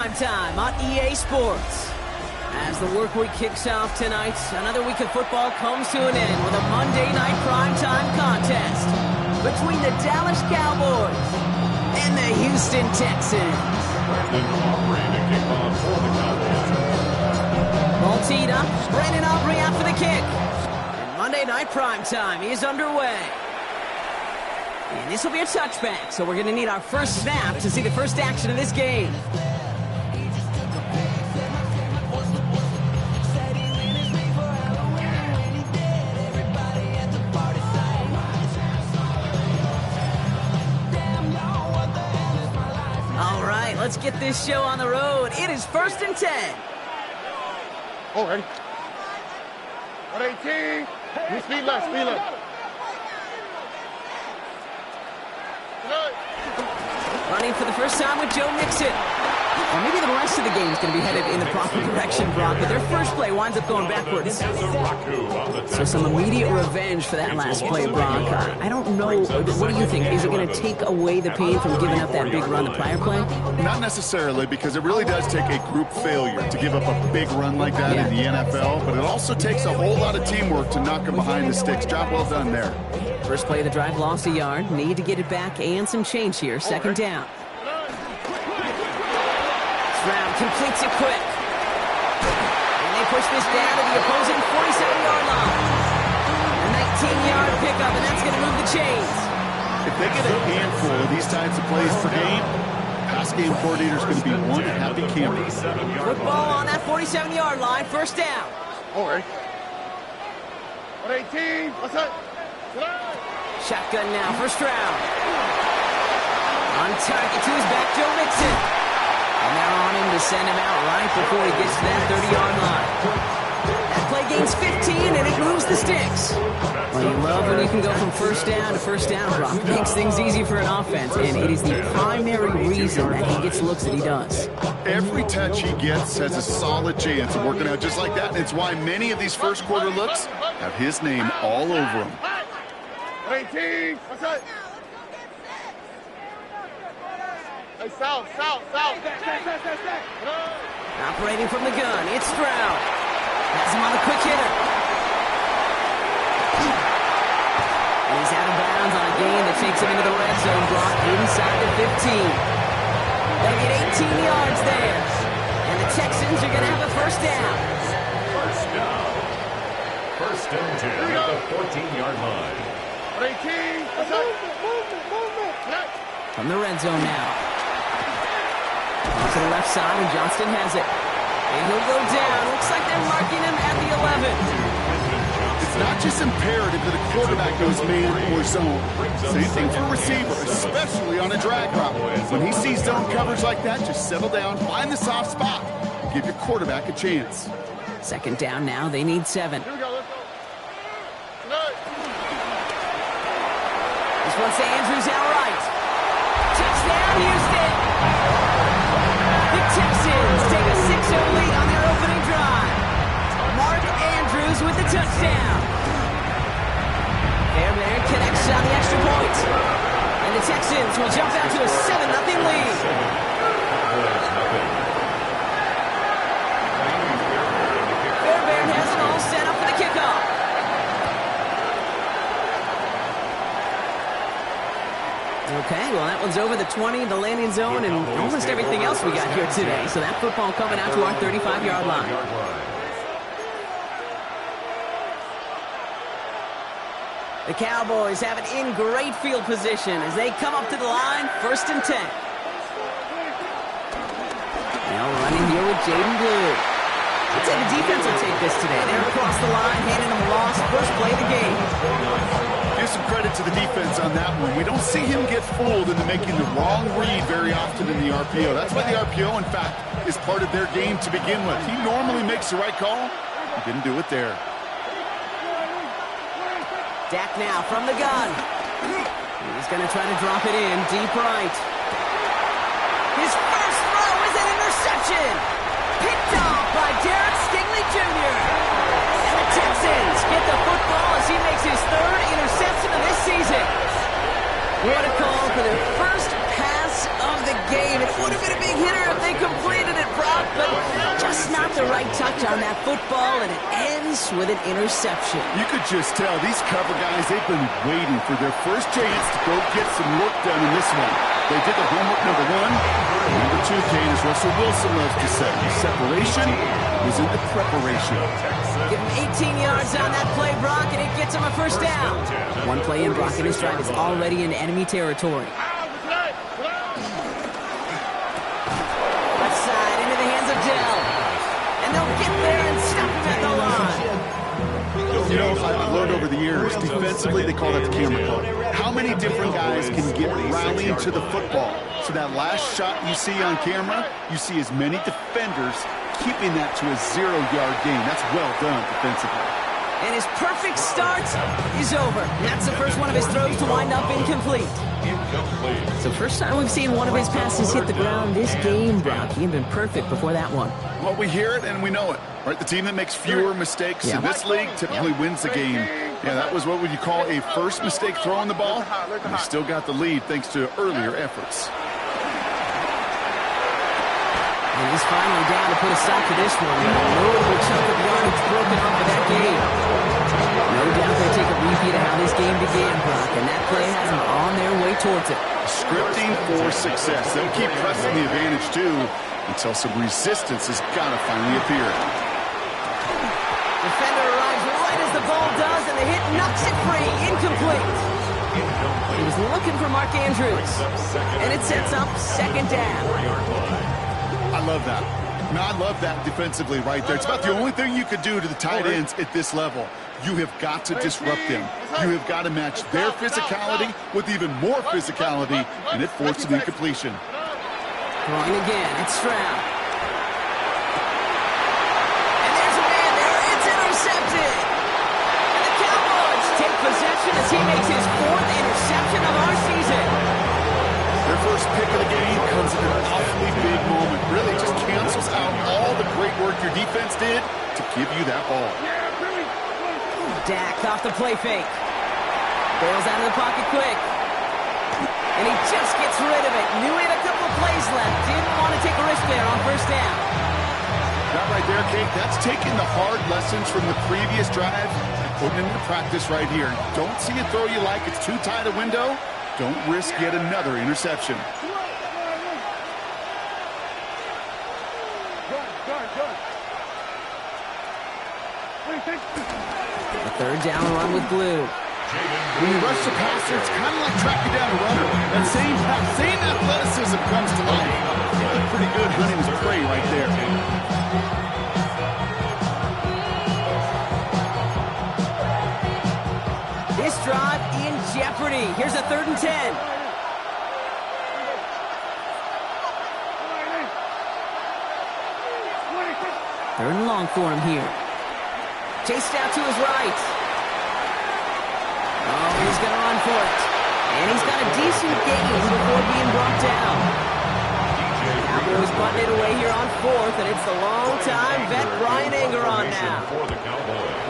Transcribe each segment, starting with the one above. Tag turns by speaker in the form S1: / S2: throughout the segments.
S1: Time on EA Sports. As the work week kicks off tonight, another week of football comes to an end with a Monday night primetime contest between the Dallas Cowboys and the Houston Texans. Ball teed up, Brandon Aubrey out for the kick. And Monday night primetime is underway. And this will be a touchback, so we're going to need our first snap to see the first action of this game. Let's get this show on the road. It is 1st and 10.
S2: All ready. 118. Speed left, speed left.
S1: Running for the first time with Joe Mixon. Or maybe the rest of the game is going to be headed in the proper direction, Brock, but their first play winds up going backwards. So some immediate revenge for that last play, Brock. I don't know. What do you think? Is it going to take away the pain from giving up that big run the prior play?
S3: Not necessarily, because it really does take a group failure to give up a big run like that in the NFL, but it also takes a whole lot of teamwork to knock them behind the sticks. Job well done there.
S1: First play of the drive lost a yard. Need to get it back and some change here. Second down. Stroud completes it quick. And they push this down to the opposing 47-yard line. A 19-yard pickup, and that's going to move the chains.
S3: If they get a handful of these types of plays per game, pass game coordinator's going to be one happy camper.
S1: Football on that 47-yard line. First down.
S2: All right. 118. What's that?
S1: Shotgun now for Stroud. On target to his back, Joe Mixon. And they're on him to send him out right before he gets to that 30-yard line. That play gains 15, and it moves the sticks. Well, you love when you can go from first down to first down, Brock. It makes things easy for an offense, and it is the primary reason that he gets looks that he does.
S3: Every touch he gets has a solid chance of working out just like that, and it's why many of these first quarter looks have his name all over them.
S2: 18. What's that? Hey, south.
S1: Operating from the gun, it's Stroud. Has him on the quick hitter. He's out of bounds on a gain that takes him into the red zone block inside the 15. They get 18 yards there. And the Texans are going to have a first down.
S4: First and 10 at the 14-yard line.
S2: 18.
S1: From the red zone now. To the left side, and Johnston has it. And he'll go down. Looks like they're marking him at the 11.
S3: It's not just imperative that a quarterback goes man or zone. Same thing for a receiver, especially on a drag route. When he sees zone coverage like that, just settle down, find the soft spot, give your quarterback a chance.
S1: Second down now. They need 7.
S2: Here we go, let's go.
S1: This one's to Andrews outright. Touchdown, Houston! The Texans take a 6-0 lead on their opening drive. Mark Andrews with the touchdown. Fairbairn connects on the extra point. And the Texans will jump out to a 7-0 lead. Fairbairn has it all set up for the kickoff. Okay, well, that one's over the 20, the landing zone, and almost everything else we got here today. So that football coming out to our 35-yard line. The Cowboys have it in great field position as they come up to the line, 1st and 10. Now running here with Jaden Blue. I'd say the defense will take this today. They're across the line, handing them a loss, first play of the game.
S3: Give some credit to the defense on that one. We don't see him get fooled into making the wrong read very often in the RPO. That's why the RPO, in fact, is part of their game to begin with. He normally makes the right call. He didn't do it there.
S1: Dak now from the gun. He's going to try to drop it in deep right. His first throw is an interception. Picked off by Derek Stingley Jr. And the Texans get the football as he makes his 3rd interception of this season. What a call for their first pass of the game. It would have been a big hitter if they completed right touch on that football, and it ends with an interception.
S3: You could just tell these cover guys, they've been waiting for their first chance to go get some work done in this one. They did the homework number one. Number two came, as Russell Wilson loves to say, separation was in the preparation.
S1: Give him 18 yards on that play, Brock, and it gets him a first down. One play in, Brock, and his drive is already in enemy territory. Left side into the hands of Dell. And they'll get there and stop him at the line.
S3: You know, I've learned over the years, defensively, they call that the camera code. How many different guys can get rallying to the football? So that last shot you see on camera, you see as many defenders keeping that to a 0-yard gain. That's well done defensively.
S1: And his perfect start is over. That's the first one of his throws to wind up incomplete. So first time we've seen one of his passes hit the ground this game, Brock. He had been perfect before that one.
S3: Well, we hear it and we know it. Right, the team that makes fewer mistakes in this league typically wins the game. Yeah, that was what would you call a first mistake throwing the ball. And they still got the lead thanks to earlier efforts.
S1: And he's finally down to put a stop to this one. A notable chunk of yardage broken off of that game. No doubt they take a repeat of how this game began, Brock, and that play has them on their way towards it.
S3: Scripting for success. They'll keep pressing the advantage, too, until some resistance has got to finally appear.
S1: Defender arrives right as the ball does, and the hit knocks it free. Incomplete. He was looking for Mark Andrews, and it sets up second down.
S3: I love that. I love that defensively right there. It's about the only thing you could do to the tight ends at this level. You have got to disrupt them. You have got to match their physicality with even more physicality, and it forces an incompletion.
S1: Throwing again, it's Stroud. And there's a man there, it's intercepted. And the Cowboys take possession as he makes his fourth interception of our season.
S3: Their first pick of the game comes at an awfully big moment. Really just cancels out all the great work your defense did to give you that ball.
S1: Dak off the play fake. Bails out of the pocket quick. And he just gets rid of it. Knew he had a couple of plays left. Didn't want to take a risk there on first down.
S3: That right there, Kate, that's taking the hard lessons from the previous drive and putting it into practice right here. Don't see a throw you like. It's too tight a window. Don't risk yet another interception.
S1: A third down run with Blue.
S3: When you rush the passer, it's kind of like tracking down a runner. That same athleticism comes to life. He looked pretty good hunting his prey right there.
S1: This drive in jeopardy. Here's a 3rd and 10. Third and long for him here. Chased out to his right. Oh, he's going to run for it. And he's got a decent gain before being brought down. Cowboys butting it away here on 4th, and it's the long-time vet Brian Angeron now.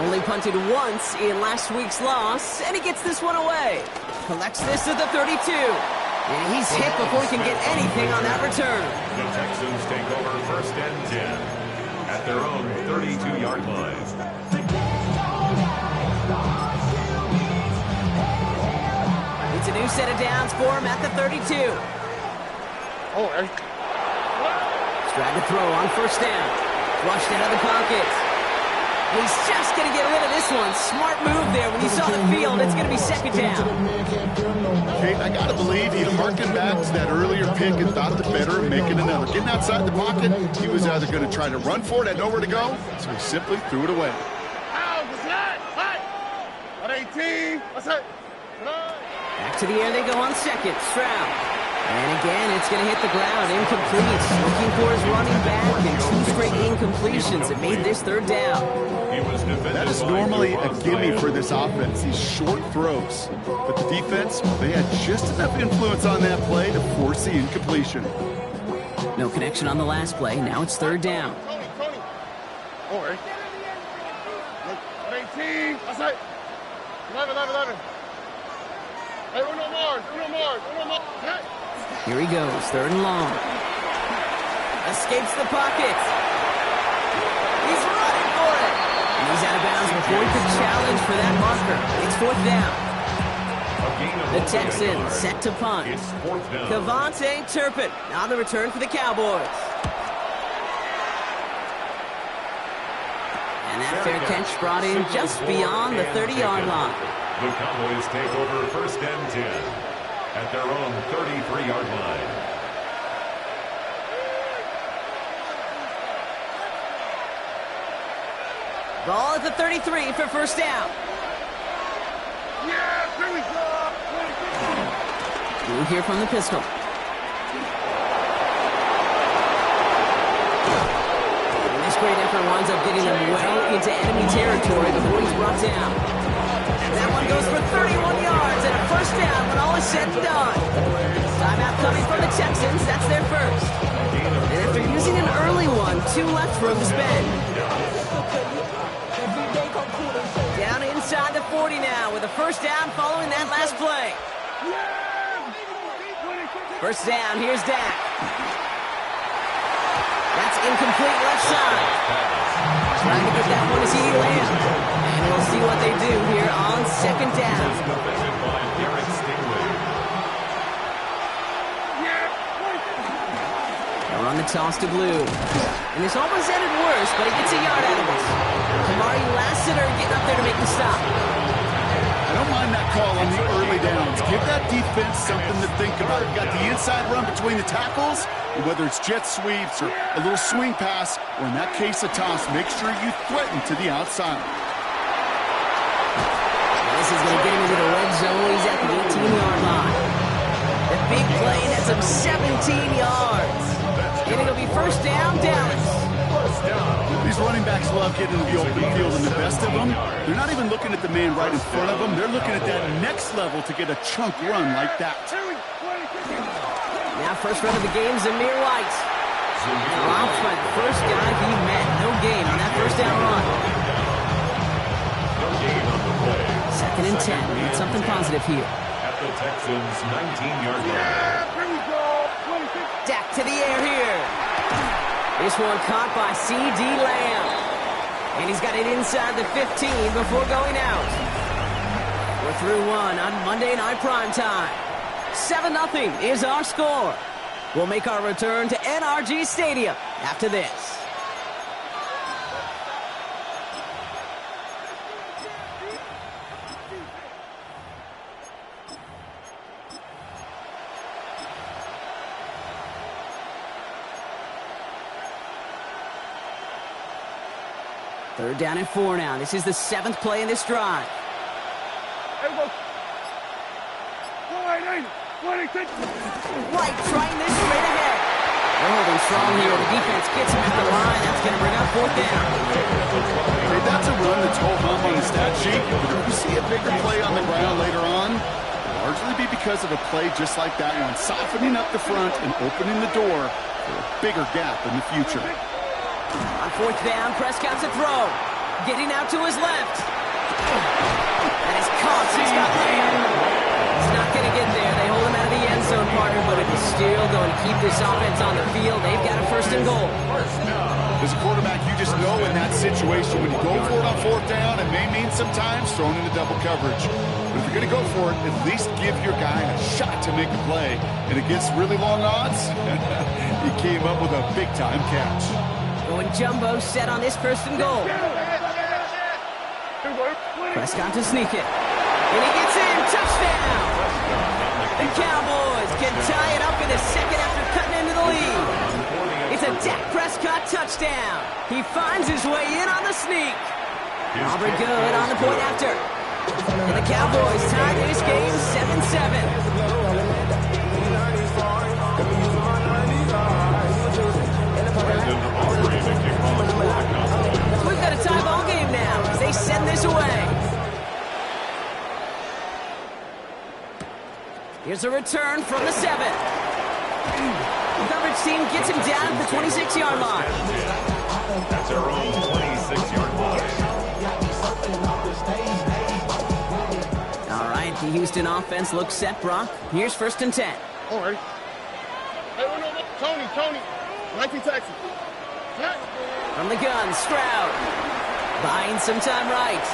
S1: Only punted once in last week's loss, and he gets this one away. Collects this at the 32. And he's hit before he can get anything on that return.
S4: The Texans take over 1st and 10 at their own 32-yard line.
S1: It's a new set of downs for him at the 32. Tried to throw on first down. Rushed out of the pocket. He's just going to get rid of this one. Smart move there. When you saw the field, it's going to be second down.
S3: Kate, I got to believe he harkened back to that earlier pick and thought the better of making another. Getting outside the pocket, he was either going to try to run for it, had nowhere to go, so he simply threw it away.
S1: Back to the air they go on second. Stroud. And again, it's going to hit the ground. Incomplete. Looking for his running back, and 2 straight incompletions that made this 3rd down.
S3: That is normally a gimme for this offense, these short throws. But the defense, they had just enough influence on that play to force the incompletion.
S1: No connection on the last play. Now it's 3rd down.
S2: Tony. 18. That's it. 11. Hey, uno more.
S1: Here he goes, 3rd and long. Escapes the pocket. He's out of bounds before he could challenge for that marker. It's 4th down. The Texans set to punt. Cavante Turpin on the return for the Cowboys. And that fair catch brought in just beyond the 30-yard line.
S4: The Cowboys take over 1st and 10 at their own 33-yard line.
S1: Ball at the 33 for 1st down.
S2: Yeah, here we go.
S1: We'll hear from the pistol. And this great effort winds up getting him well into enemy territory before he's brought down. And that one goes for 31 yards and a 1st down when all is said and done. Timeout coming from the Texans. That's their first. And after using an early one, 2 left for him to spend. Down inside the 40 now with a 1st down following that last play. 1st down, here's Dak. That's incomplete left side. Trying to get that one to CeeDee Lamb. And we'll see what they do here on 2nd down. They'll run the toss to Blue. And this almost ended worse, but he gets a yard out of it. Kamari Lassiter getting up there to make the stop.
S3: I don't mind that call on the early downs. Give that defense something to think about. You've got the inside run between the tackles, and whether it's jet sweeps or a little swing pass, or in that case a toss, make sure you threaten to the outside.
S1: This is going to get him into the red zone. He's at the 18-yard line. The big play nets him 17 yards. And it'll be 1st down, Dallas.
S3: These running backs love getting into the open field, and the best of them, they're not even looking at the man right in front of them. They're looking at that next level to get a chunk run like that.
S1: Now first run of the game, Zamir White. Drops by the first guy he met. No gain on that 1st down run. 2nd and 10. We need something positive here.
S4: At the Texans' 19-yard line.
S1: Dak to the air here. This one caught by CeeDee Lamb. And he's got it inside the 15 before going out. We're through one on Monday Night Primetime. 7-0 is our score. We'll make our return to NRG Stadium after this. Third down and 4 now. This is the 7th play in this drive. White trying this straight ahead. They're holding strong here. The defense gets him at the line. That's going to bring up 4th down.
S3: Hey, that's a run that's whole hum on the stat sheet. But if you see a bigger play on the ground later on, it'll largely be because of a play just like that one, softening up the front and opening the door for a bigger gap in the future.
S1: On 4th down, Prescott's a throw. Getting out to his left. And it's caught. He's got Lamb. He's not going to get there. They hold him out of the end zone, partner, but it is still going to keep this offense on the field. They've got a 1st and goal.
S3: As a quarterback, you just know in that situation, when you go for it on 4th down, it may mean sometimes throwing into double coverage. But if you're going to go for it, at least give your guy a shot to make a play. And against really long odds, he came up with a big-time catch.
S1: Going jumbo set on this 1st and goal. Prescott to sneak it. And he gets in. Touchdown. The Cowboys can tie it up in a second after cutting into the lead. It's a Dak Prescott touchdown. He finds his way in on the sneak. Aubrey good on the point after. And the Cowboys tie this game 7-7. We've got a tie ball game now as they send this away. Here's a return from the 7. The coverage team gets him down at the 26-yard line.
S4: That's their own 26-yard line.
S1: All right, the Houston offense looks set, Brock. Here's 1st and 10.
S2: All right. Hey, no, Tony. 19 Texas.
S1: From the gun, Stroud. Buying some time right.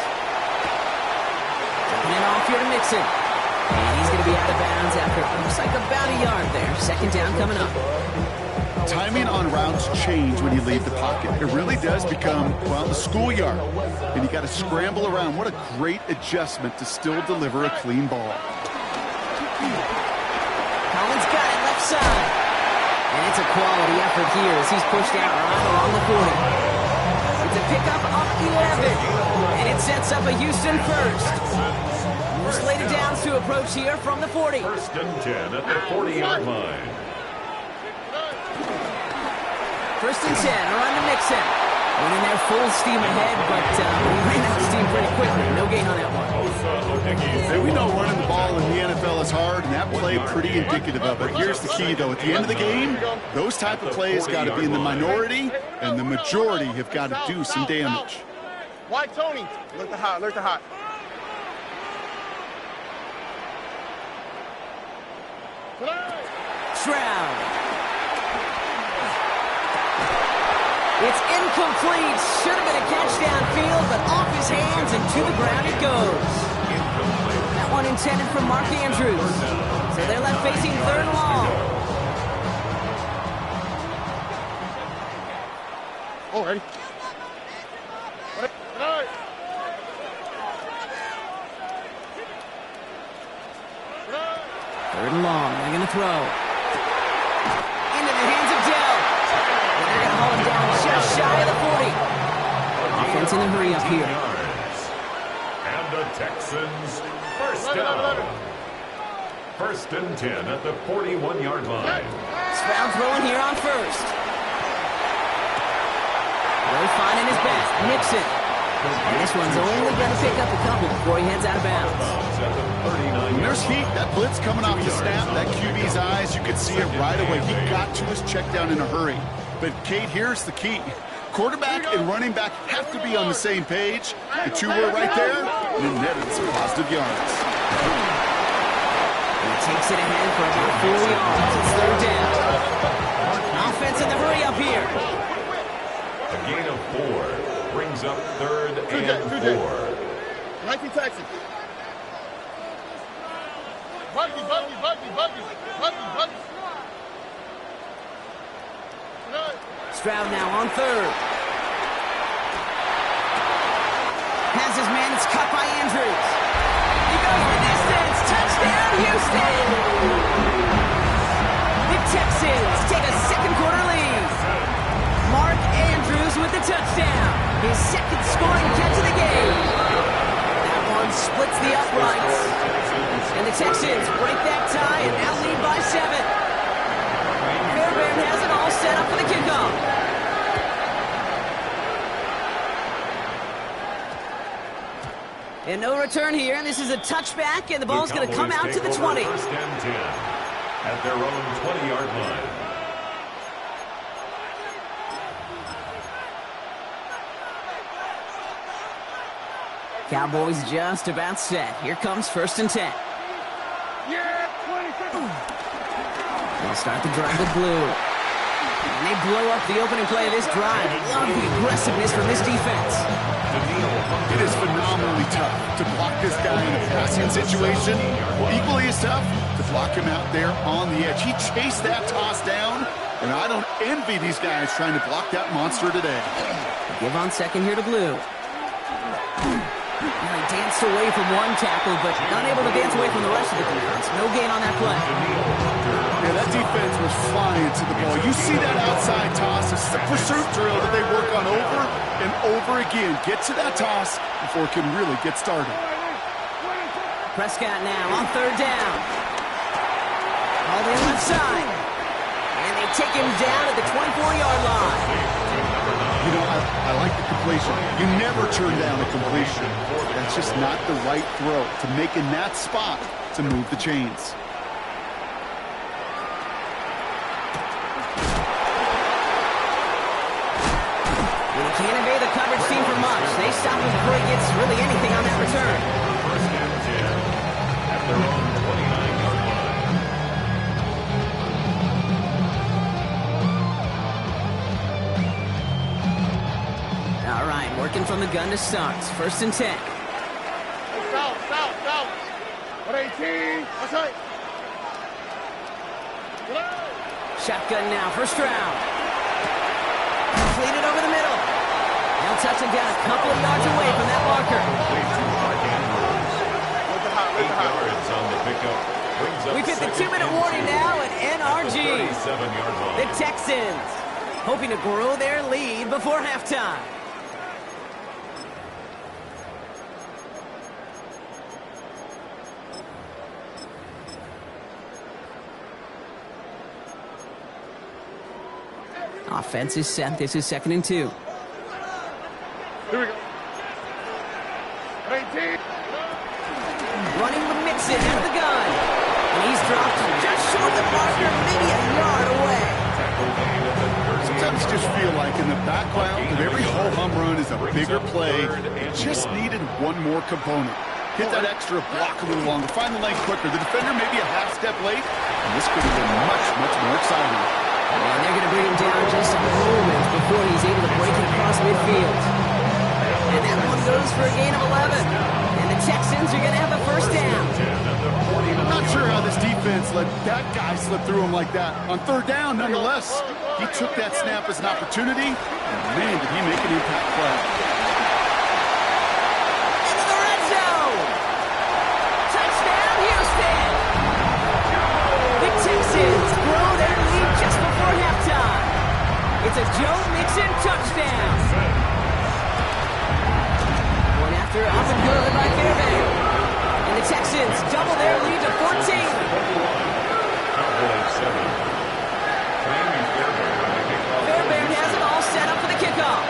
S1: Taking it off here to Mixon. And he's going to be out of bounds after it looks like about a yard there. Second down coming up.
S3: Timing on routes change when you leave the pocket. It really does become, well, the schoolyard. And you got to scramble around. What a great adjustment to still deliver a clean ball.
S1: Collins got it left side. And it's a quality effort here as he's pushed out right along the 40. It's a pickup of 11. And it sets up a Houston first. More slated downs to approach here from the 40.
S4: First and 10 at the 40-yard line.
S1: First and 10, around to Mixon. Went in there full steam ahead, but he ran out of steam pretty quickly. No gain on that one.
S3: Hey, we know running the ball in the NFL is hard, and that play pretty indicative of it. Here's the key, though. At the end of the game, those type of plays got to be in the minority, and the majority have got to do some damage.
S2: Why, Tony? Alert the hot, alert the hot.
S1: Stroud. It's incomplete. Should have been a catch downfield, but off his hands and to the ground it goes. That one intended for Mark Andrews. So they're left facing third and long.
S2: Oh, ready?
S1: Third and long. They're going to throw. Into the hands of Dell. And they're going to haul him down just shy of the 40. Offense in a hurry up here.
S4: And the Texans first down. First and 10 at the 41-yard line.
S1: Stroud throwing here on first. Really finding his back. Mixon. And this one's only going to pick up a couple before he heads out of bounds.
S3: When there's heat, that blitz coming off the snap, that QB's eyes, you could see it right away. He got to his check down in a hurry. But, Kate, here's the key. Quarterback and running back have to be on the same page. The two were right there, and it netted some positive yards.
S1: And he takes it ahead for about 4 yards. It's third down. Offense in the hurry up here.
S4: A gain of 4 brings up third and 4.
S2: 19 Texans. Buggy.
S1: Stroud now on third. Has his man. It's cut by Andrews. He goes the distance. Touchdown, Houston. The Texans take a second quarter lead. Mark Andrews with the touchdown. His second scoring catch of the game. That one splits the uprights. And the Texans break that tie and now lead by 7. Fairbairn has it all set up for the kickoff. And no return here. This is a touchback, and the ball's going to come out to the 20.
S4: First and 10 at their own 20-yard line.
S1: Cowboys just about set. Here comes first and 10.
S2: Yeah, 20.
S1: They'll start the drive with blue. And they blow up the opening play of this drive. Love the aggressiveness from this defense.
S3: It is phenomenally tough to block this guy in a passing situation. Equally as tough to block him out there on the edge. He chased that toss down, and I don't envy these guys trying to block that monster today.
S1: Give on second here to blue. He danced away from one tackle, but unable to dance away from the rest of the defense. No gain on that play.
S3: Yeah, that defense was flying to the ball. You see that outside toss. This is a pursuit drill that they work on over and over again. Get to that toss before it can really get started.
S1: Prescott now on third down. All in left side. And they take him down at the 24-yard line.
S3: You know, I like the completion. You never turn down a completion. That's just not the right throw to make in that spot to move the chains.
S1: They can't evade the coverage team for much. They stop him before he gets really anything on that return.
S4: First and 10 at their own 29-yard line.
S1: Working from the gun to start. 1st and 10.
S2: South. 118. That's right.
S1: Shotgun now, 1st round. Completed over the middle. Now touching down a couple of yards away from that marker.
S4: 8 yards on the pickup.
S1: We've hit the 2-minute warning now at NRG.
S4: 37-yard line.
S1: The Texans hoping to grow their lead before halftime. Offense is set. This is 2nd and 2.
S2: Here we go. 18.
S1: Running with Mixon out of the gun. And he's dropped just short of the marker, maybe a yard away.
S3: Sometimes you just feel like in the background of every home run is a bigger play. It just needed one more component. Hit that extra block a little longer. Find the lane quicker. The defender may be a half step late. And this could have been much, much more exciting.
S1: And they're going to bring him down just a moment before he's able to break it across midfield. And that one goes for a gain of 11. And the Texans are going to have a 1st down.
S3: I'm not sure how this defense let that guy slip through him like that. On 3rd down, nonetheless, he took that snap as an opportunity, and man, did he make an impact play.
S1: Into the red zone. Touchdown, Houston. The Texans grow their lead just before halftime. It's a Joe Mixon touchdown. One after off and good by Fairbairn. And the Texans double their lead to 14. Fairbairn has it all set up for the kickoff.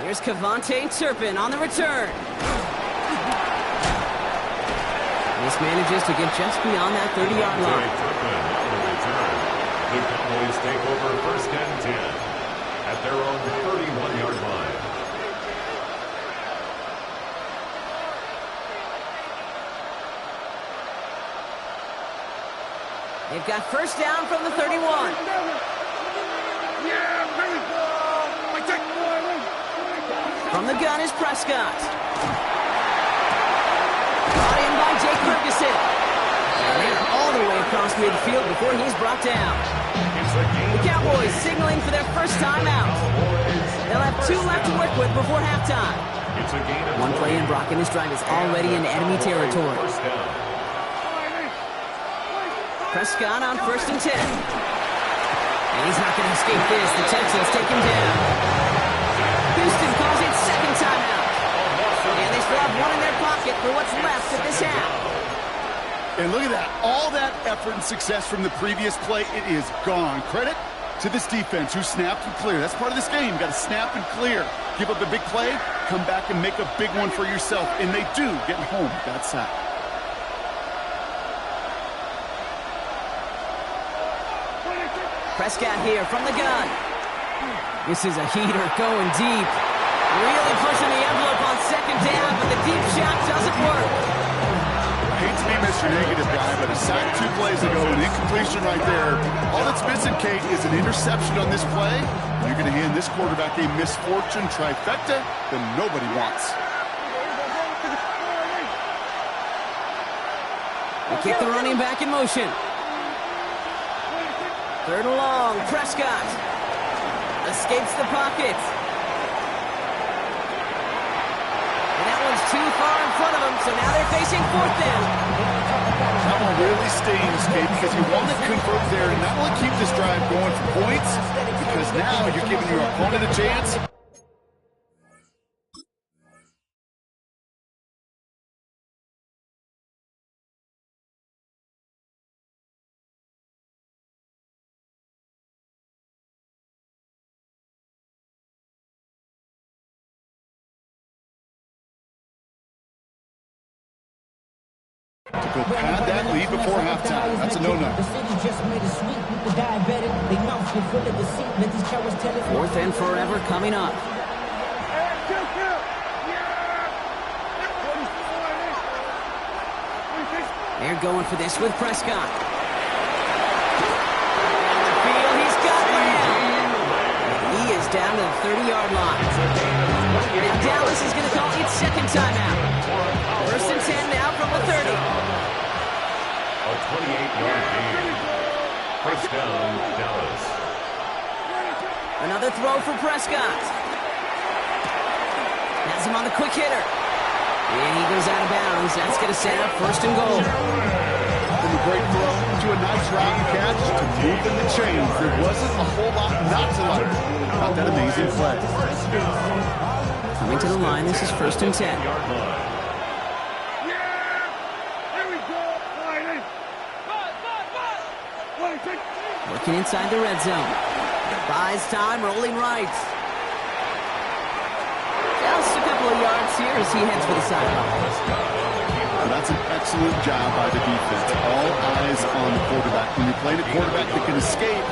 S1: Here's Kevontae Turpin on the return. This manages to get just beyond that 30-yard line.
S4: The Cowboys take over 1st and 10 at their own 31-yard line.
S1: They've got 1st down from the 31. From the gun is Prescott. Brought in by Jake Ferguson. And they're all the way across midfield before he's brought down. The Cowboys signaling for their 1st timeout. They'll have 2 left to work with before halftime. One play in, Brock, and his drive is already in enemy territory. Prescott on 1st and 10. And he's not going to escape this. The Texans take him down. Houston calls it 2nd timeout. And they still have one in their pocket for what's left of this half.
S3: And look at that. All that effort and success from the previous play, it is gone. Credit to this defense who snapped and cleared. That's part of this game. You got to snap and clear. Give up a big play, come back and make a big one for yourself. And they do, getting home with that sack.
S1: Prescott here from the gun. This is a heater going deep. Really pushing the envelope on 2nd down, but the deep shot doesn't work.
S3: I hate to be Mr. Negative guy, but a sack 2 plays ago, an incompletion right there. All that's missing, Kate, is an interception on this play. You're going to hand this quarterback a misfortune trifecta that nobody wants.
S1: They kick the running back in motion. 3rd and long, Prescott escapes the pocket. And that one's too far in front of him, so now they're facing 4th down.
S3: That one really stings, Kate, because you want to convert there and not only keep this drive going for points, because now you're giving your opponent a chance. To go pad that lead before halftime. That's a no-no.
S1: 4th and forever coming up. They're going for this with Prescott. Down the field, he's got Lamb. Dallas is going to call its second timeout. First and 10 now from the 30.
S4: A 28-yard gain. First down, Dallas.
S1: Another throw for Prescott. Has him on the quick hitter. And he goes out of bounds. That's going to set up first and goal.
S3: From a great throw to a nice route and catch to move in the chains. There wasn't a whole lot not to like about that amazing play.
S1: Coming to the line, this is first and 10. Working inside the red zone. Buys time, rolling right. Just a couple of yards here as he heads for the sideline.
S3: Well, that's an excellent job by the defense. All eyes on the quarterback. When you're playing a quarterback that can escape,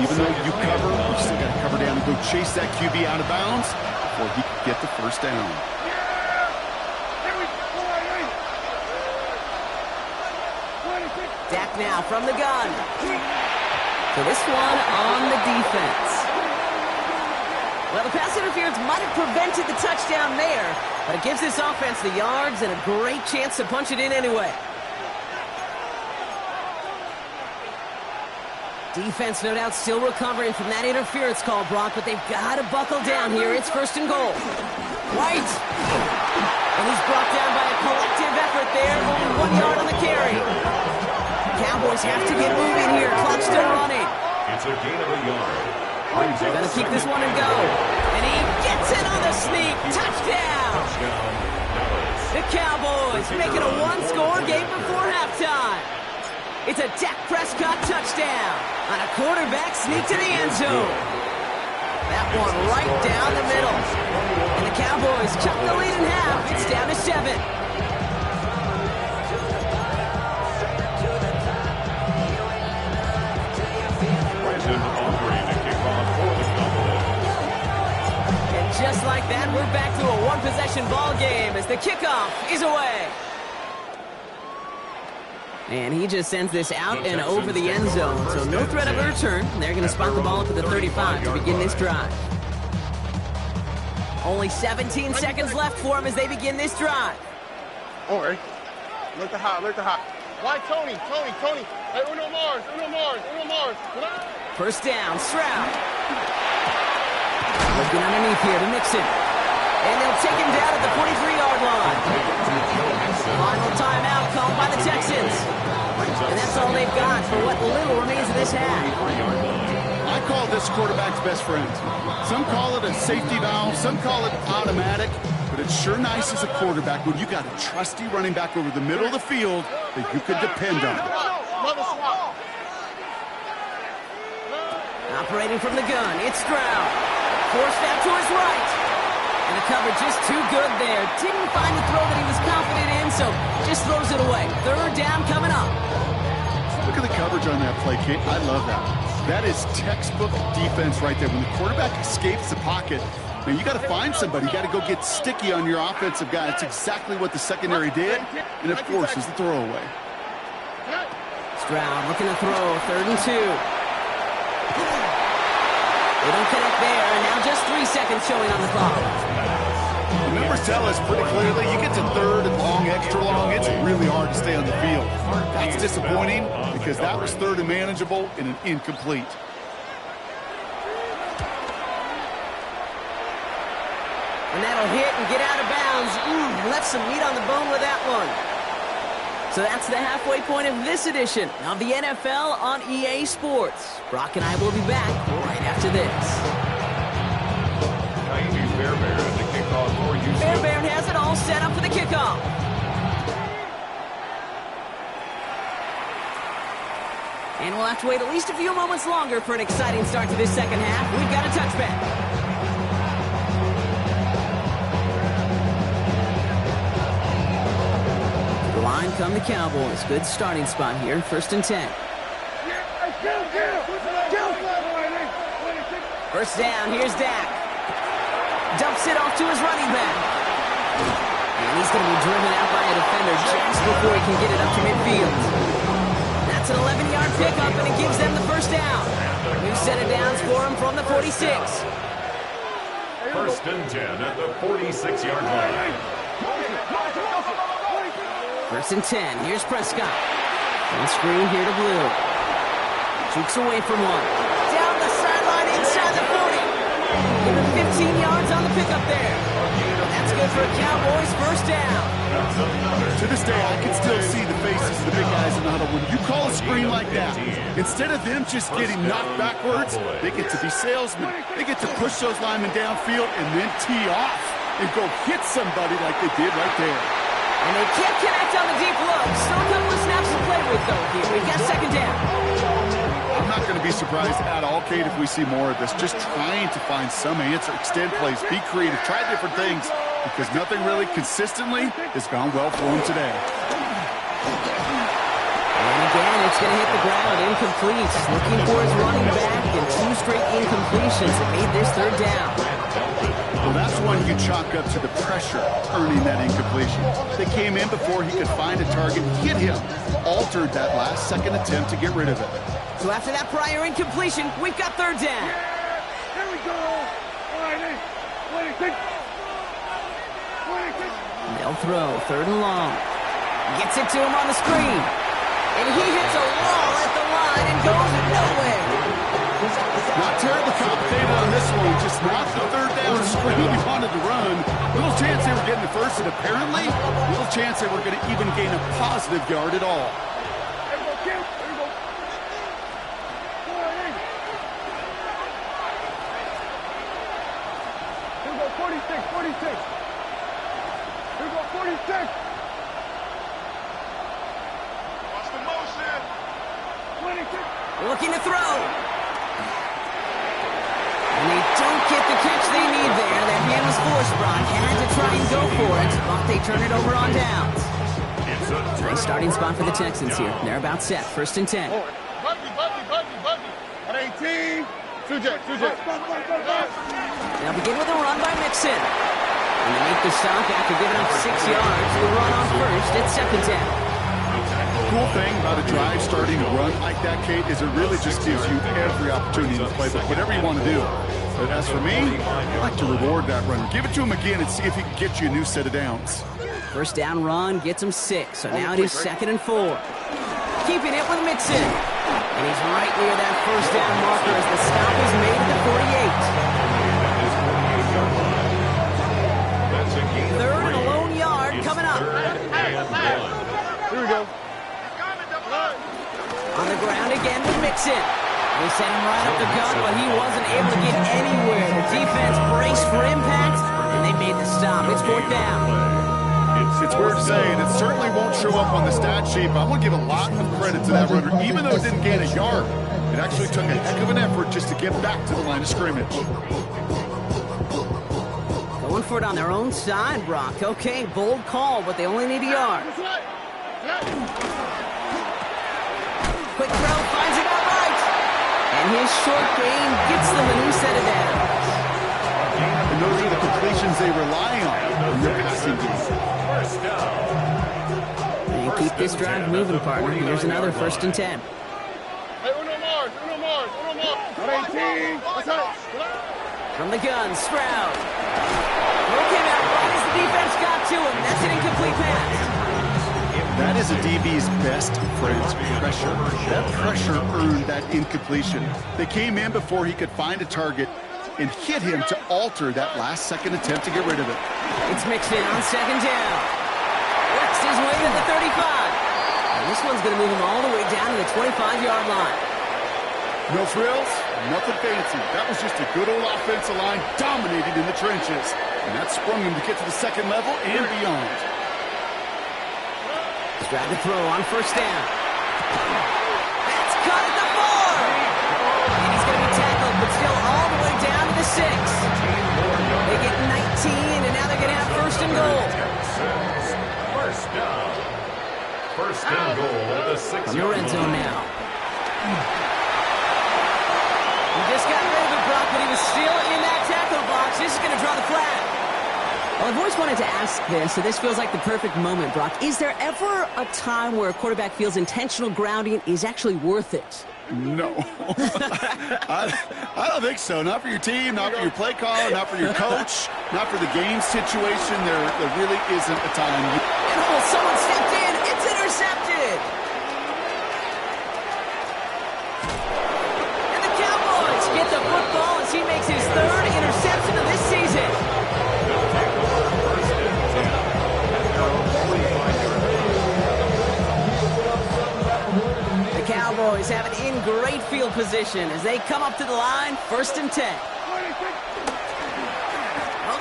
S3: even though you cover, you still got to cover down and go chase that QB out of bounds before he can get the first down.
S1: Dak now from the gun. So this one on the defense. Well, the pass interference might have prevented the touchdown there, but it gives this offense the yards and a great chance to punch it in anyway. Defense, no doubt, still recovering from that interference call, Brock, but they've got to buckle down here. It's first and goal. White. And he's brought down by a collective effort there. Only 1 yard on the carry. Cowboys have to get moving here. Clock still running.
S4: It's a gain of a yard.
S1: Gonna keep this one and go. And he gets it on the sneak. Touchdown! The Cowboys make it a one-score game before halftime. It's a Dak Prescott touchdown on a quarterback sneak to the end zone. That one right down the middle. And the Cowboys cut the lead in half. It's down to 7. Just like that, we're back to a one-possession ball game as the kickoff is away. And he just sends this out and over the end zone, so no threat of a return. They're going to spot the ball up at the 35 to begin this drive. Only 17 seconds left for him as they begin this drive.
S2: All right. Look the hot, look the hot. Why Tony? Hey, Uno Mars.
S1: First down, Stroud. Looking underneath here to Mixon. And they'll take him down at the 43-yard line. Final timeout called by the Texans. And that's all they've got for what little remains of this half.
S3: I call this quarterback's best friend. Some call it a safety valve, some call it automatic, but it's sure nice as a quarterback when you got a trusty running back over the middle of the field that you could depend on.
S1: Operating from the gun, it's Stroud. Forced out to his right. And the cover just too good there. Didn't find the throw that he was confident in, so just throws it away. Third down coming up.
S3: Look at the coverage on that play, Kate. I love that. That is textbook defense right there. When the quarterback escapes the pocket, man, you got to find somebody. You got to go get sticky on your offensive guy. That's exactly what the secondary did, and it forces the throwaway.
S1: Stroud looking to throw. 3rd and 2. They don't connect there, and now just 3 seconds showing on the clock.
S3: The numbers tell us pretty clearly, you get to 3rd and long, extra long, it's really hard to stay on the field. That's disappointing because that was 3rd and manageable and an incomplete.
S1: And that'll hit and get out of bounds. Left some meat on the bone with that one. So that's the halfway point of this edition of the NFL on EA Sports. Brock and I will be back right after this. Fairbairn has it all set up for the kickoff. And we'll have to wait at least a few moments longer for an exciting start to this second half. We've got a touchback. Line come the Cowboys. Good starting spot here. 1st and 10. First down. Here's Dak. Dumps it off to his running back. And he's going to be driven out by a defender just before he can get it up to midfield. That's an 11-yard pickup, and it gives them the first down. New set of downs for him from the 46.
S4: First and 10 at the 46-yard line.
S1: First and 10. Here's Prescott. On screen here to Blue. Jukes away from one. Down the sideline inside the 40. Give him 15 yards on the pickup there. That's good for a Cowboys first down.
S3: To this day, I can still see the faces of the big guys in the huddle. When you call a screen like that, instead of them just getting knocked backwards, they get to be salesmen. They get to push those linemen downfield and then tee off and go hit somebody like they did right there.
S1: And they can't connect on the deep look. Still a couple of snaps to play with, though, here. We've got second down.
S3: I'm not going to be surprised at all, Kate, if we see more of this. Just trying to find some answer, extend plays, be creative, try different things, because nothing really consistently has gone well for them today.
S1: And again, it's going to hit the ground, incomplete. Looking for his running back, and 2 straight incompletions that made this third down.
S3: Well, that's one you chalk up to the pressure earning that incompletion. They came in before he could find a target, hit him, altered that last-second attempt to get rid of it.
S1: So after that prior incompletion, we've got third down.
S2: Here we go. All right, 26.
S1: They'll throw, third and long. Gets it to him on the screen. And he hits a wall at the line and goes nowhere.
S3: Not terribly complicated on this one, just not the third down screen he wanted to run. Little chance they were getting the first, and apparently, little chance they were going to even gain a positive yard at all.
S2: There you go, Kim. There you go. All right. Here we go, 46. Here we go, 46. Watch the motion. 26.
S1: Looking to throw. And they don't get the catch they need there. That man was forced, Brock. Had to try and go for it, but they turn it over on downs. Nice starting spot for the Texans here. They're about set. First and 10.
S2: Buggy. At 18. 2 J.
S1: They'll begin with a run by Mixon. And they make the stop after giving up 6 yards. The run on first. It's second down.
S3: Cool thing about a drive starting a run like that, Kate, is it really just gives you every opportunity to play whatever you want to do. But as for me, I like to reward that runner. Give it to him again and see if he can get you a new set of downs.
S1: First down run gets him 6. So now it is second and 4. Keeping it with Mixon. And he's right near that first down marker as the stop is made at the 48. Third and a lone yard coming up.
S2: Here we go.
S1: On the ground again with Mixon. They sent him right up the gut, but he wasn't able to get anywhere. The defense braced for impact, and they made the stop. It's fourth down.
S3: It's weird to say, and it certainly won't show up on the stat sheet, but I want to give a lot of credit to that runner. Even though it didn't gain a yard, it actually took a heck of an effort just to get back to the line of scrimmage.
S1: Going for it on their own side, Brock. Okay, bold call, but they only need a yard. Quick throw, finds it out right. And his short gain gets them a new set of downs.
S3: And those are the completions they rely on in their passing game.
S1: And keep this drive moving, partner. Here's another first and 10.
S2: Hey, Uno Mars. 18.
S1: From the gun, Stroud. Broke him out right as the defense got to him. That's an incomplete pass.
S3: That is a DB's best friend, pressure. That pressure earned that incompletion. They came in before he could find a target and hit him to alter that last-second attempt to get rid of it.
S1: It's Mixon on second down. Works his way to the 35. And this one's going to move him all the way down to the 25-yard line.
S3: No frills, nothing fancy. That was just a good old offensive line dominating in the trenches. And that sprung him to get to the second level and beyond.
S1: Grab the throw on first down. That's caught at the 4. And he's going to be tackled, but still all the way down to the 6. They get 19, and now they're going to have first and goal.
S4: First down. First and goal at the 6-yard line.
S1: From the red zone now. He just got rid of it, Brock, but he was still in that tackle box. This is going to draw the flag. Well, I've always wanted to ask this, so this feels like the perfect moment, Brock. Is there ever a time where a quarterback feels intentional grounding is actually worth it?
S3: No. I don't think so. Not for your team, not for your play caller, not for your coach, not for the game situation. There really isn't a time.
S1: And oh, someone stepped in. It's intercepted. And the Cowboys get the football as he makes his third interception of this season. The Cowboys have it in great field position as they come up to the line, 1st and 10.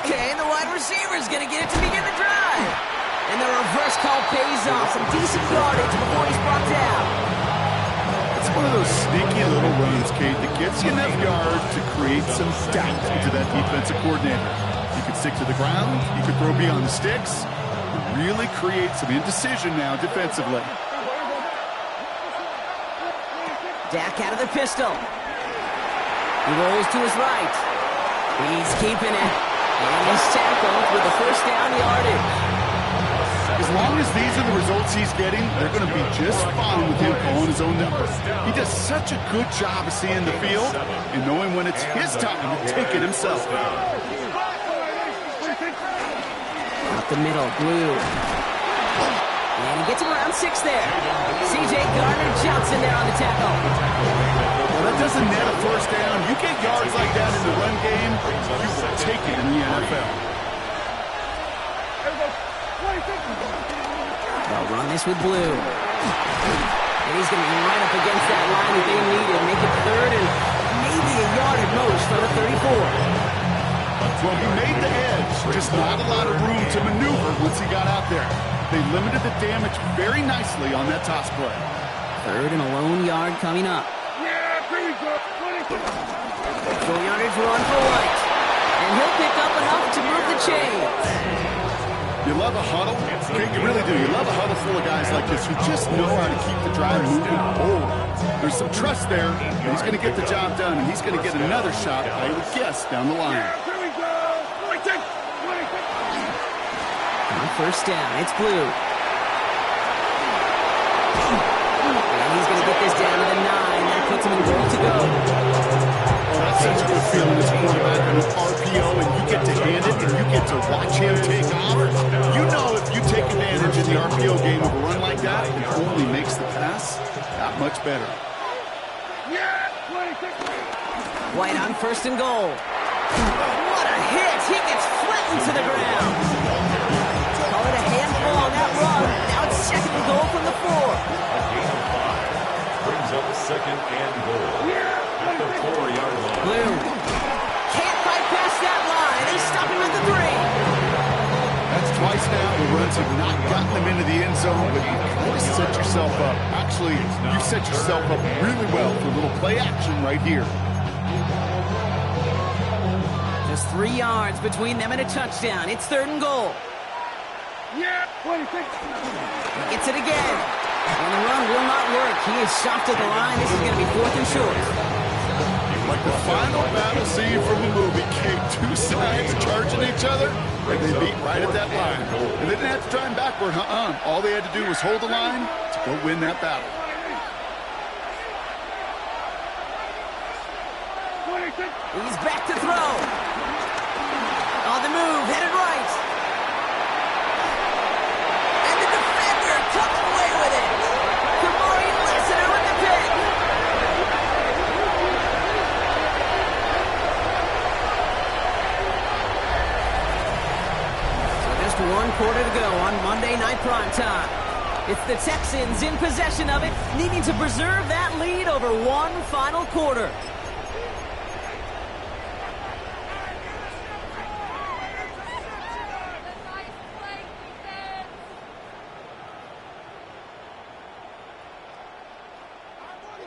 S1: Okay, the wide receiver's going to get it to begin the drive. And the reverse call pays off. Some decent yardage before he's brought down.
S3: It's one of those sneaky little runs, Kate, that gets you enough yards to create some doubt into that defensive coordinator. You can stick to the ground. You can throw beyond the sticks. Really create some indecision now defensively.
S1: Dak out of the pistol. He rolls to his right. He's keeping it. And he's tackled with the 1st down yardage.
S3: As long as these are the results he's getting, they're going to be just fine with him calling his own number. He does such a good job of seeing the field and knowing when it's his time to take it himself.
S1: Up the middle, Blue. And he gets him around 6 there. C.J. Gardner-Johnson there on the tackle.
S3: Well, that doesn't net a 1st down. You get yards like that in the run game, you will take it in the NFL.
S1: They'll run this with Blue. And he's going to be right up against that line that they needed. Make it 3rd and maybe a yard at most from the 34.
S3: Well, he made the edge, just not a lot of room to maneuver once he got out there. They limited the damage very nicely on that toss play.
S1: 3rd and a lone yard coming up. Full yardage run for White. And he'll pick up enough to move the chains.
S3: You love a huddle. Okay, you really do. You love a huddle full of guys like this who just know how to keep the drive moving forward. There's some trust there. He's going to get the job done, and he's going to get another shot, I would guess, down the line.
S1: On 1st down, it's Blue. And he's going to get this down to the 9. That puts him in goal to go.
S3: Oh, that's such a good feeling as a quarterback on an RPO, and you get to hand it, and you get to watch him take off. You know if you take advantage in the RPO game of a run like that, it only makes the pass that much better.
S1: White on 1st and goal. What a hit! He gets flattened to the ground. Call it a handful on that run. Now it's 2nd and goal from the 4.
S4: A gain of 5 brings up 2nd and goal at the 4-yard line.
S1: Blue can't bypass that line. They stop him at the 3.
S3: That's twice now. The runs have not gotten them into the end zone, but you kind of set yourself up. Actually, you set yourself up really well for a little play action right here.
S1: Just 3 yards between them and a touchdown. It's 3rd and goal. He gets it again. And the run will not work. He is soft at the line. This is going to be 4th and short.
S3: Like the final battle scene from the movie, Kate. 2 sides charging each other, and they beat right at that line. And they didn't have to try him backward, All they had to do was hold the line to go win that battle.
S1: He's back to throw. On the move, headed right. And the defender comes away with it. Kamari Lassiter with the pick. So just 1 quarter to go on Monday Night Primetime. It's the Texans in possession of it, needing to preserve that lead over 1 final quarter.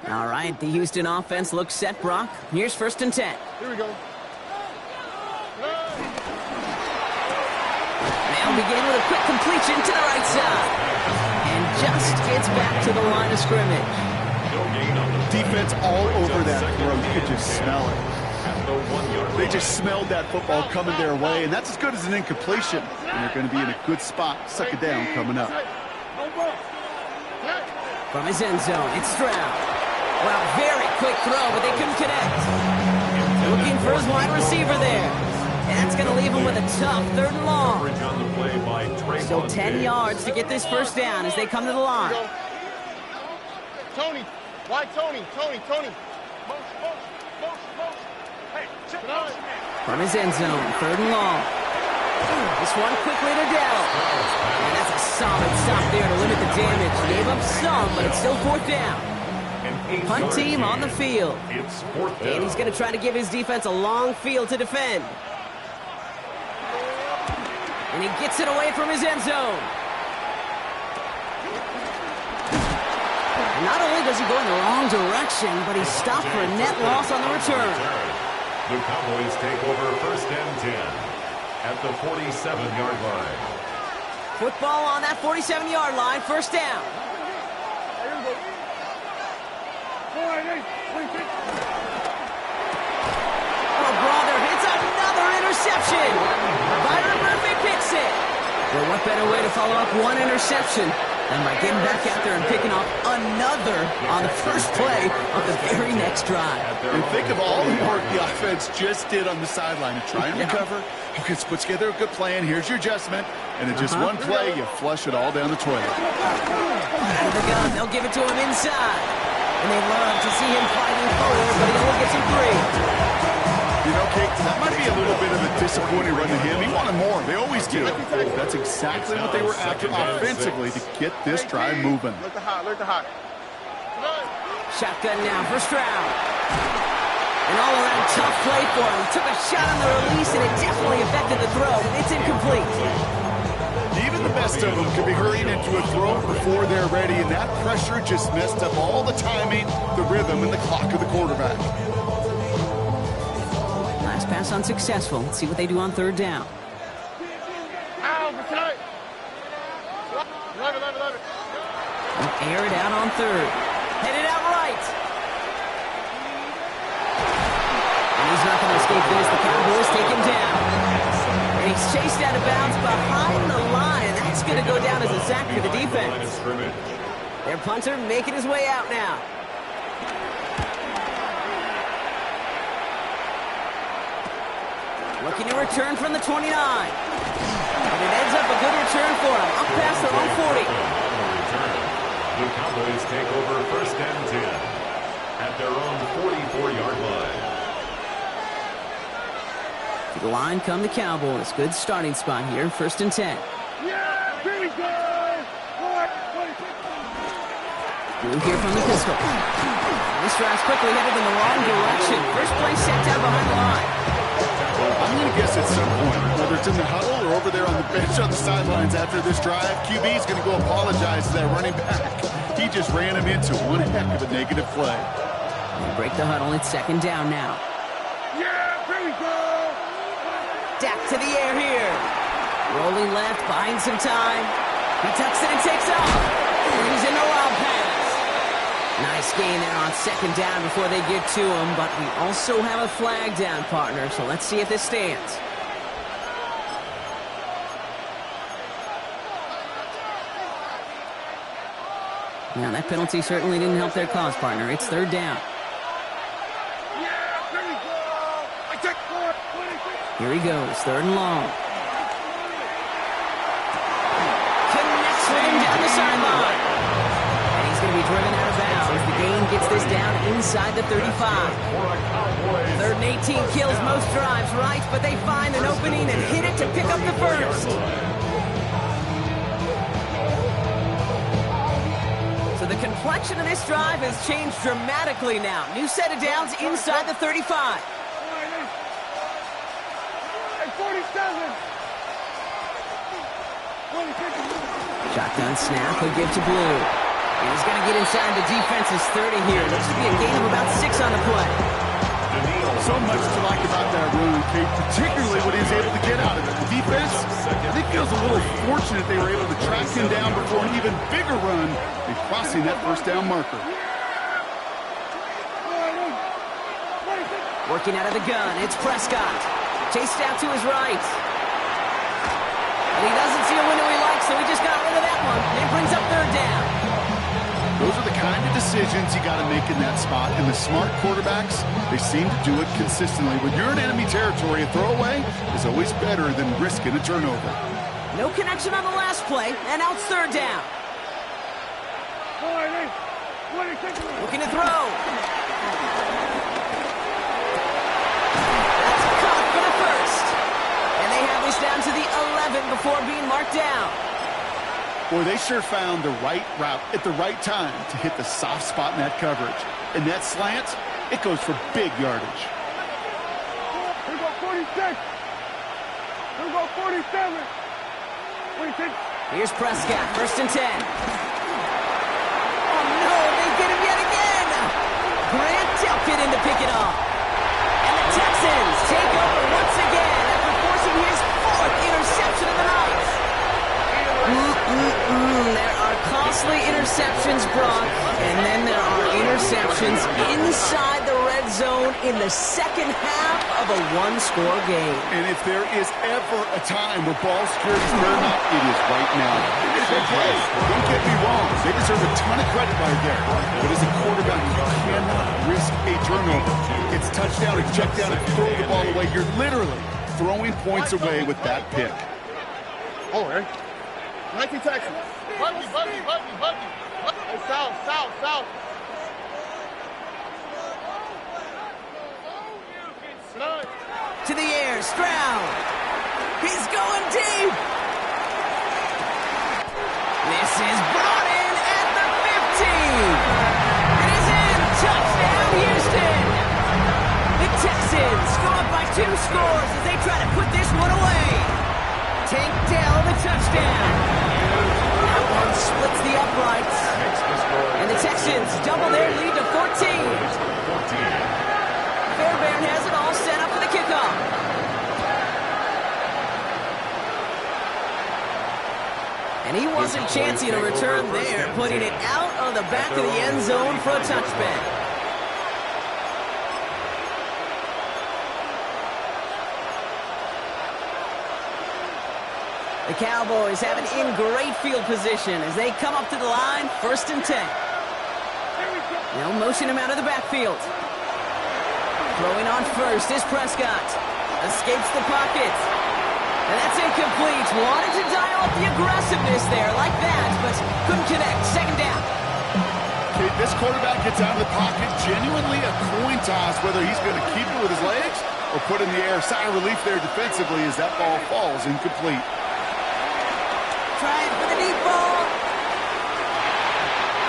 S1: All right, the Houston offense looks set, Brock. Here's 1st and 10.
S2: Here we go.
S1: They'll begin with a quick completion to the right side. And just gets back to the line of scrimmage.
S3: Defense all over that throw. You could just smell it. They just smelled that football coming their way, and that's as good as an incompletion. And they're going to be in a good spot. Suck it down coming up.
S1: From his end zone, it's Stroud. Well, very quick throw, but they couldn't connect. home with a tough 3rd and long.
S4: Coverage on the play by
S1: Still
S4: Trayvon
S1: 10
S4: Diggs.
S1: yards to get this first down as they come to the line.
S2: Tony, why Tony? Tony. Motion. Hey, check out.
S1: From his end zone, 3rd and long. This one quickly to Dell. And that's a solid stop there to limit the damage. Gave up some, but it's still 4th down. Punt team on the field.
S4: It's 4th down.
S1: And he's going to try to give his defense a long field to defend. And he gets it away from his end zone. And not only does he go in the wrong direction, but he's stopped for a net loss on the return.
S4: The Cowboys take over 1st and 10 at the 47-yard line.
S1: Football on that 47-yard line, 1st down. Oh, brother, it's another interception. Byron Murphy picks it. Well, what better way to follow up one interception than by getting back out there and picking off another on the first play of the very next drive.
S3: And think of all the work the offense just did on the sideline to try and recover. Okay, let's put together a good plan. Here's your adjustment. And in just one play, you flush it all down the toilet.
S1: Out of the gun, they'll give it to him inside. And they love to see him fighting forward, but he only gets him 3.
S3: You know, Kate, that might be a little bit of a disappointing run to him. He wanted more. They always do. That's exactly what they were after offensively to get this drive moving.
S2: Look the hot.
S1: Shotgun now for Stroud. An all-around tough play for him. He took a shot on the release, and it definitely affected the throw. It's incomplete.
S3: Even the best of them could be hurrying into a throw before they're ready, and that pressure just messed up all the timing, the rhythm, and the clock of the quarterback.
S1: Last pass unsuccessful. Let's see what they do on 3rd down. They'll air it out on 3rd. Headed out right. And he's not going to escape this. The Cowboys take him down. And he's chased out of bounds behind the line. That's going to go down as a sack for the defense. Their punter making his way out now. Looking to return from the 29. And it ends up a good return for him. Up past their own 40.
S4: The Cowboys take over 1st and 10 at their own 44-yard line.
S1: To the line come the Cowboys. Good starting spot here. 1st and 10. Blue here from the pistol. This drive's quickly headed in the wrong direction. First play set down behind the line.
S3: I'm going to guess at some point, whether it's in the huddle or over there on the bench on the sidelines after this drive, QB's going to go apologize to that running back. He just ran him into one heck of a negative play.
S1: They break the huddle. It's 2nd down now. Dak to the air here. Rolling left, buying some time. He tucks it and takes off. And he's in the lob pass. Nice gain there on 2nd down before they get to him, but we also have a flag down, partner, so let's see if this stands. Now, that penalty certainly didn't help their cause, partner. It's 3rd down. Here he goes, 3rd and long. Connects with him down the sideline. And he's going to be driven out of bounds. The gain gets this down inside the 35. 3rd and 18 kills most drives, right? But they find an opening and hit it to pick up the first. So the complexion of this drive has changed dramatically now. New set of downs inside the 35. Shotgun snap, he'll give to Blue. And he's going to get inside the defense's 30 here. Looks to be a gain of about 6 on the play.
S3: So much to like about that run, Kate, particularly what he was able to get out of it. The defense, I think, feels a little fortunate they were able to track him down before an even bigger run and crossing that 1st down marker.
S1: Working out of the gun, it's Prescott. Chased out to his right. And he doesn't see a window he likes, so he just got rid of that one. And it brings up 3rd down.
S3: Those are the kind of decisions you got to make in that spot, and the smart quarterbacks, they seem to do it consistently. When you're in enemy territory, a throwaway is always better than risking a turnover.
S1: No connection on the last play, and now it's third down. Looking to throw. That's caught for the first. And they have this down to the 11 before being marked down.
S3: Boy, they sure found the right route at the right time to hit the soft spot in that coverage. And that slant, it goes for big yardage.
S2: We go 46. We go 47. 46.
S1: Here's Prescott, first and 10. Oh, no, they get him yet again. Grant tilted in to pick it off. And the Texans take over once again after forcing his fourth interception of the night. There are costly interceptions, Brock, and then there are interceptions inside the red zone in the second half of a one-score game.
S3: And if there is ever a time where ball security is paramount, it is right now. Big play. Don't get me wrong. They deserve a ton of credit right there. But as a quarterback, you cannot risk a turnover. It's touchdown or check down and throw the ball away. You're literally throwing points away with that pick.
S2: Oh, Eric. 19 Texans. Buggy. South.
S1: To the air, Stroud. He's going deep. This is brought in at the 15. It is in. Touchdown, Houston. The Texans go up by 2 scores as they try to put this one away. Tank Dell, the touchdown. That one splits the uprights. And the Texans double their lead to 14. Fairbairn has it all set up for the kickoff. And he wasn't chancing a return there, putting it out of the back of the end zone for a touchback. The Cowboys have it in great field position as they come up to the line, first and 10. They'll motion him out of the backfield. Throwing on first is Prescott. Escapes the pocket. And that's incomplete. Wanted to dial up the aggressiveness there like that, but couldn't connect. Second down.
S3: Okay, this quarterback gets out of the pocket. Genuinely a coin toss whether he's going to keep it with his legs or put in the air. Sigh of relief there defensively as that ball falls incomplete.
S1: Trying for the deep ball.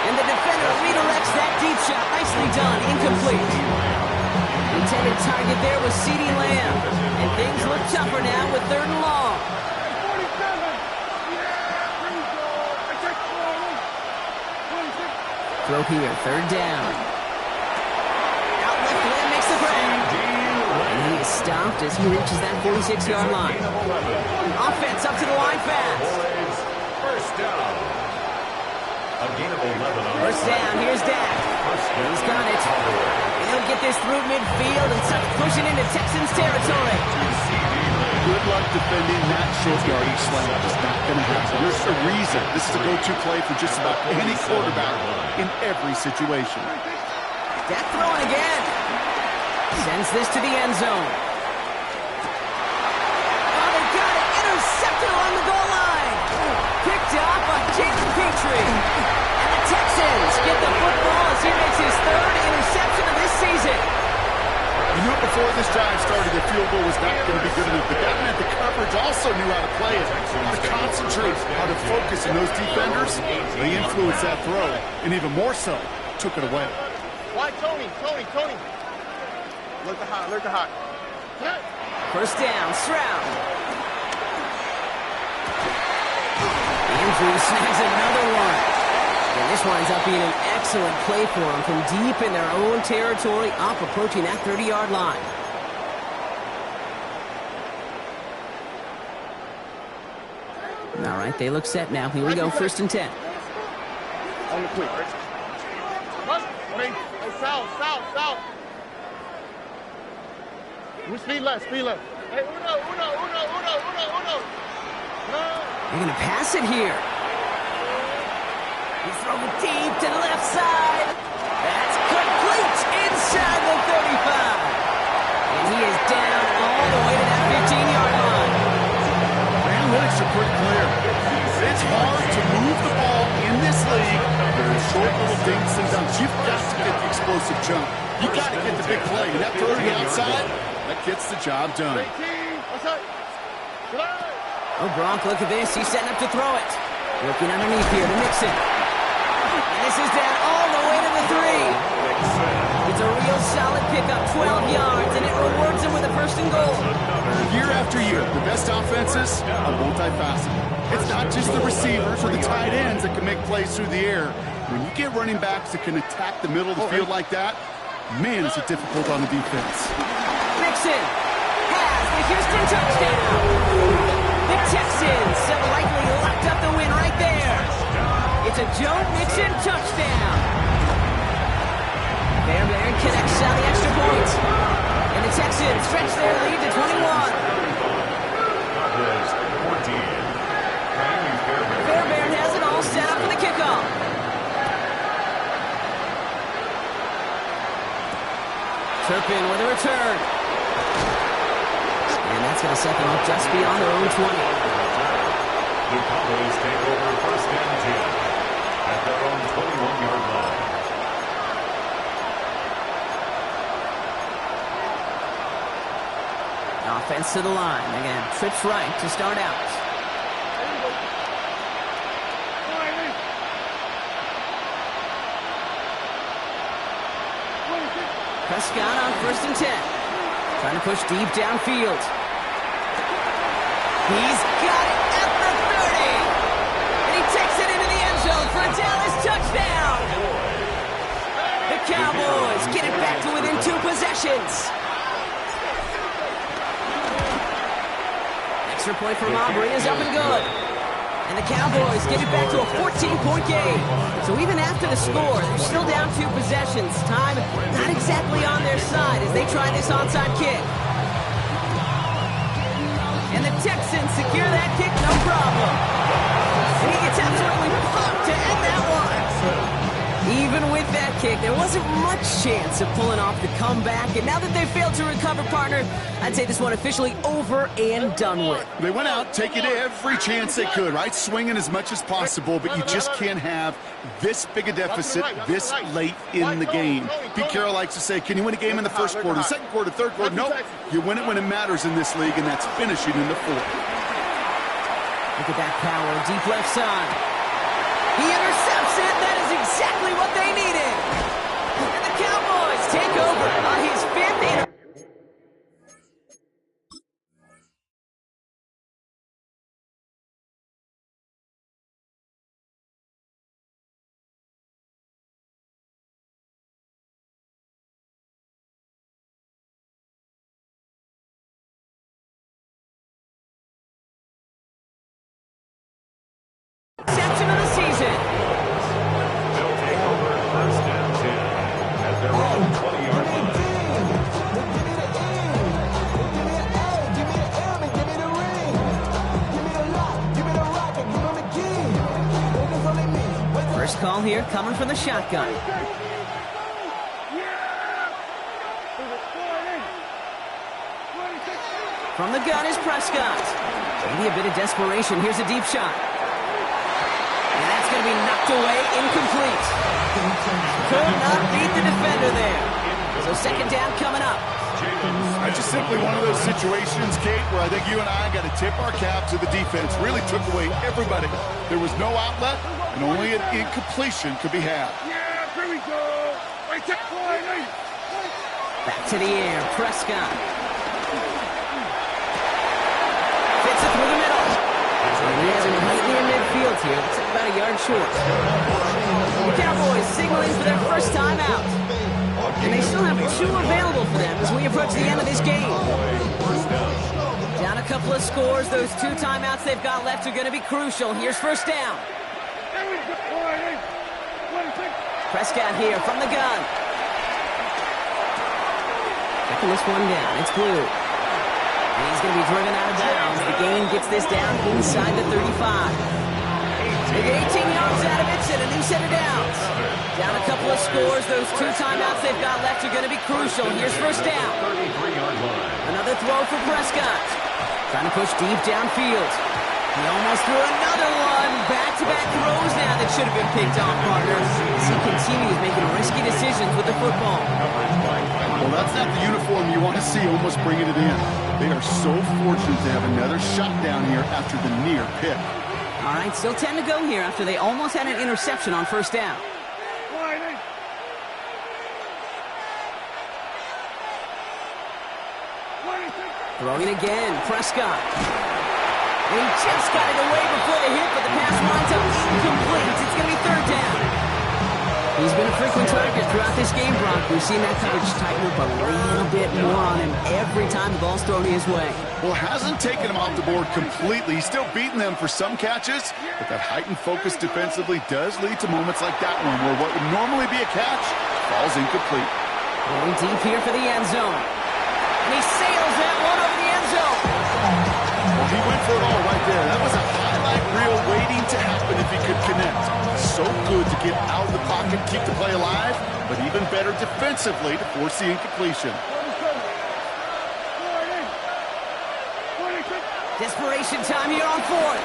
S1: And the defender redirects that deep shot. Nicely done. Incomplete. Intended target there was CeeDee Lamb. And things look tougher now with third and long. Throw here. Third down. Out left, Lamb makes the grab. And he is stopped as he reaches that 46-yard line. Offense up to the line fast.
S4: First down. A gain of 11 on
S1: First down, here's Dak. He's got it. And he'll get this through midfield and start pushing into Texans territory.
S3: Good luck defending that short yardage slant. It's not going to happen. There's a reason. This is a go-to play for just about any quarterback in every situation.
S1: Dak throwing again. Sends this to the end zone. Oh, they got it. Intercepted along the goal line. Picked off by Jalen Petrie. And the Texans get the football as he makes his third interception of this season.
S3: You knew before this drive started the field goal was not going to be good enough. The guy at the coverage also knew how to play it, how to concentrate, how to focus. And those defenders, they influenced that throw. And even more so, took it away.
S2: Why, Tony? Look the hot.
S1: First down, Stroud. Andrews snags another one. And this winds up being an excellent play for them from deep in their own territory, up approaching that 30-yard line. All right, they look set now. Here we go, first and 10.
S2: On the quick. South. Speed left. Hey, uno.
S1: They're going to pass it here. He's throwing deep to the left side. That's complete inside the 35. And he is down all the way to that 15-yard line.
S3: Analytics are pretty clear. It's hard to move the ball in this league with short little dinks and dunks. You've got to get the explosive jump. You've got to get the big play. And that throw to the outside, that gets the job done.
S1: Oh, Gronk, look at this. He's setting up to throw it. Looking underneath here to Mixon. And this is down all the way to the 3. It's a real solid pickup, 12 yards, and it rewards him with a first and goal.
S3: Year after year, the best offenses are multifaceted. It's not just the receivers or the tight ends that can make plays through the air. When you get running backs that can attack the middle of the field like that, man, is it difficult on the defense.
S1: Mixon has the Houston touchdown. The Texans have likely locked up the win right there. It's a Joe Mixon touchdown. Fairbairn connects on the extra point. And the Texans stretch their lead to 21. Fairbairn has it all set up for the kickoff. Turpin with a return. And that's going to set them up just beyond their own 20.
S4: The Cowboys take over first and 10 at their own 21-yard line.
S1: Offense to the line. Again, trips right to start out. Prescott on first and 10. Trying to push deep downfield. He's got it at the 30. And he takes it into the end zone for a Dallas touchdown. The Cowboys get it back to within 2 possessions. Extra point from Aubrey is up and good. And the Cowboys get it back to a 14-point game. So even after the score, they're still down 2 possessions. Time not exactly on their side as they try this onside kick. And the Texans secure that kick, no problem. And he gets absolutely pumped to end that one. Even with that kick, there wasn't much chance of pulling off the comeback. And now that they failed to recover, partner, I'd say this one officially over and done with.
S3: They went out taking every chance they could, right? Swinging as much as possible, but you just can't have this big a deficit this late in the game. Pete Carroll likes to say, can you win a game in the first quarter, second quarter, third quarter? No, you win it when it matters in this league, and that's finishing in the fourth.
S1: Look at that power, deep left side. He intercepts it. That is exactly what they needed. And the Cowboys take over on his 5th interception. Of the season.
S4: They'll take over first and 10 at their own 20-yard line.
S1: First call here coming from the shotgun. From the gun is Prescott. Maybe a bit of desperation. Here's a deep shot. And that's going to be knocked away, incomplete. Could not beat the defender there. So second down coming up.
S3: It's just simply one of those situations, Kate, where I think you and I got to tip our cap to the defense. Really took away everybody. There was no outlet, and only an incompletion could be had.
S2: Here we go.
S1: Back to the air, Prescott. Fits it through the middle. And he has him right near midfield here. Looks like about a yard short. The Cowboys signaling for their first time out. And they still have 2 available for them as we approach the end of this game. Down a couple of scores. Those 2 timeouts they've got left are going to be crucial. Here's first down. Prescott here from the gun. Checking this one down. It's blue. And he's going to be driven out of bounds. The gain gets this down inside the 35. They get 18 yards out of it and a new set of downs. Down a couple of scores. Those 2 timeouts they've got left are going to be crucial. Here's first down. Another throw for Prescott. Trying to push deep downfield. He almost threw another one. Back-to-back throws now that should have been picked off, partner. As he continues making risky decisions with the football.
S3: Well, that's not the uniform you want to see almost bringing it in. They are so fortunate to have another shot down here after the near pick.
S1: All right, still 10 to go here after they almost had an interception on first down. Throwing again, Prescott. And he just got it away before the hit, but the pass winds up incomplete. It's going to be third down. He's been a frequent target throughout this game, Brock. We've seen that coverage tighten up a little bit more on him every time the ball's thrown his way.
S3: Well, hasn't taken him off the board completely. He's still beating them for some catches, but that heightened focus defensively does lead to moments like that one where what would normally be a catch falls incomplete.
S1: Going deep here for the end zone. And he sails that one over the end zone.
S3: Well, he went for it all right there. That was a highlight reel waiting to happen if he could connect. So good to get out of the pocket, keep the play alive, but even better defensively to force the incompletion.
S1: Desperation time here on fourth.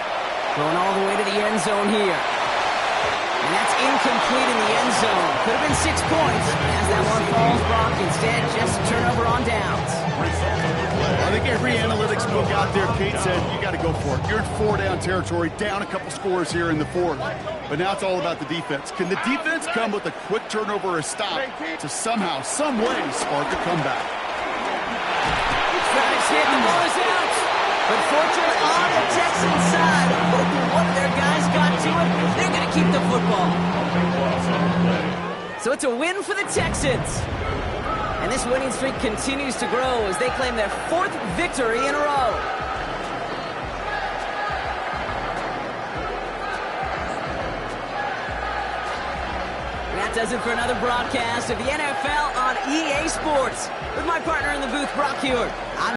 S1: Going all the way to the end zone here. And that's incomplete in the end zone. Could have been 6 points. As that one falls, Brock, instead just a turnover on downs.
S3: I think every analytics book out there, Kate, said you got to go for it. You're in 4-down territory, down a couple scores here in the fourth. But now it's all about the defense. Can the defense come with a quick turnover or a stop to somehow, some way, spark a comeback?
S1: Travis hit, the ball is out. But fortunately on the Texans side, one of their guys got to it. They're going to keep the football. So it's a win for the Texans. And this winning streak continues to grow as they claim their 4th victory in a row. That does it for another broadcast of the NFL on EA Sports. With my partner in the booth, Brock Hewitt.